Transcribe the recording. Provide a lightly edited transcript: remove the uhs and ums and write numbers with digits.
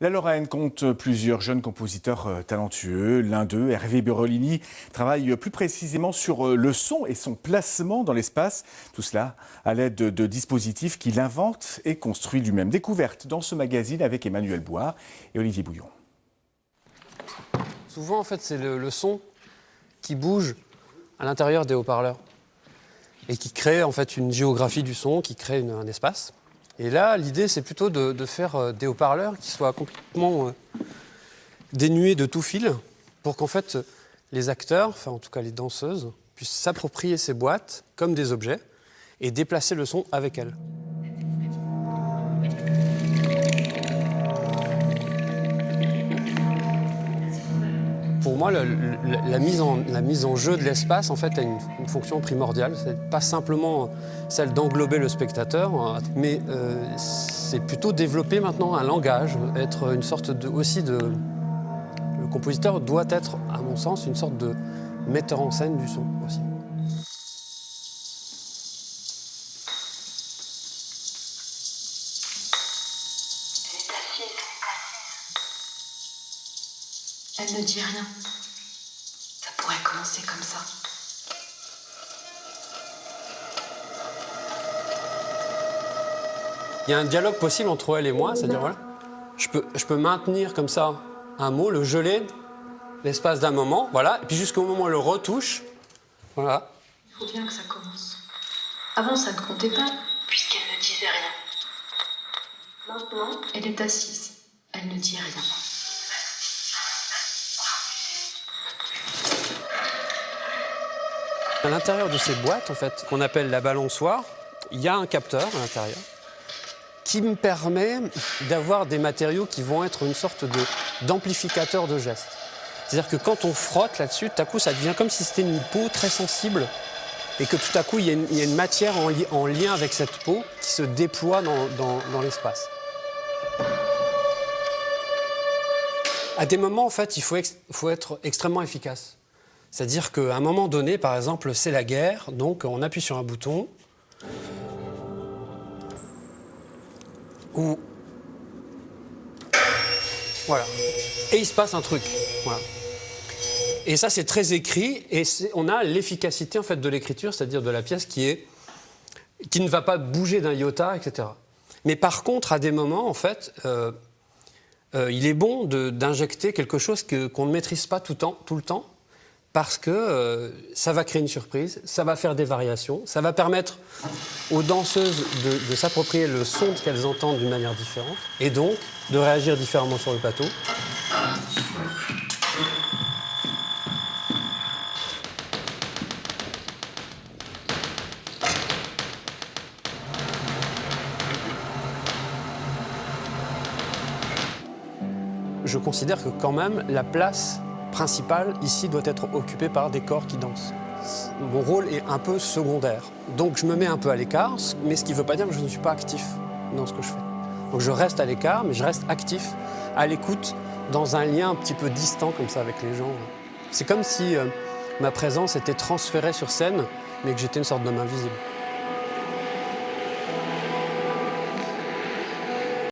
La Lorraine compte plusieurs jeunes compositeurs talentueux. L'un d'eux, Hervé Berolini, travaille plus précisément sur le son et son placement dans l'espace. Tout cela à l'aide de dispositifs qu'il invente et construit lui-même. Découverte dans ce magazine avec Emmanuel Bois et Olivier Bouillon. Souvent, en fait, c'est le son qui bouge à l'intérieur des haut-parleurs et qui crée en fait une géographie du son, qui crée un espace. Et là, l'idée, c'est plutôt de faire des haut-parleurs qui soient complètement dénués de tout fil pour qu'en fait, les acteurs, enfin en tout cas les danseuses, puissent s'approprier ces boîtes comme des objets et déplacer le son avec elles. Pour moi, la mise en jeu de l'espace en fait, a une fonction primordiale. C'est pas simplement celle d'englober le spectateur, mais c'est plutôt développer maintenant un langage, être une sorte de... Le compositeur doit être, à mon sens, une sorte de metteur en scène du son aussi. Elle ne dit rien. Ça pourrait commencer comme ça. Il y a un dialogue possible entre elle et moi, c'est-à-dire voilà, je peux maintenir comme ça un mot, le geler l'espace d'un moment, voilà, et puis jusqu'au moment où elle le retouche, voilà. Il faut bien que ça commence. Avant, ça ne comptait pas, puisqu'elle ne disait rien. Maintenant, elle est assise. Elle ne dit rien. À l'intérieur de ces boîtes, en fait, qu'on appelle la balançoire, il y a un capteur à l'intérieur qui me permet d'avoir des matériaux qui vont être une sorte d'amplificateur de gestes. C'est-à-dire que quand on frotte là-dessus, tout à coup, ça devient comme si c'était une peau très sensible et que tout à coup, il y a une matière en lien avec cette peau qui se déploie dans l'espace. À des moments, en fait, il faut être extrêmement efficace. C'est-à-dire qu'à un moment donné, par exemple, c'est la guerre, donc on appuie sur un bouton où... Voilà. Et il se passe un truc. Voilà. Et ça, c'est très écrit, et on a l'efficacité en fait, de l'écriture, c'est-à-dire de la pièce qui ne va pas bouger d'un iota, etc. Mais par contre, à des moments, en fait, il est bon d'injecter quelque chose qu'on ne maîtrise pas tout le temps, parce que ça va créer une surprise, ça va faire des variations, ça va permettre aux danseuses de s'approprier le son qu'elles entendent d'une manière différente, et donc de réagir différemment sur le plateau. Je considère que quand même la place principale ici doit être occupée par des corps qui dansent. Mon rôle est un peu secondaire. Donc je me mets un peu à l'écart, mais ce qui ne veut pas dire que je ne suis pas actif dans ce que je fais. Donc je reste à l'écart, mais je reste actif, à l'écoute, dans un lien un petit peu distant comme ça avec les gens. C'est comme si ma présence était transférée sur scène, mais que j'étais une sorte d'homme invisible.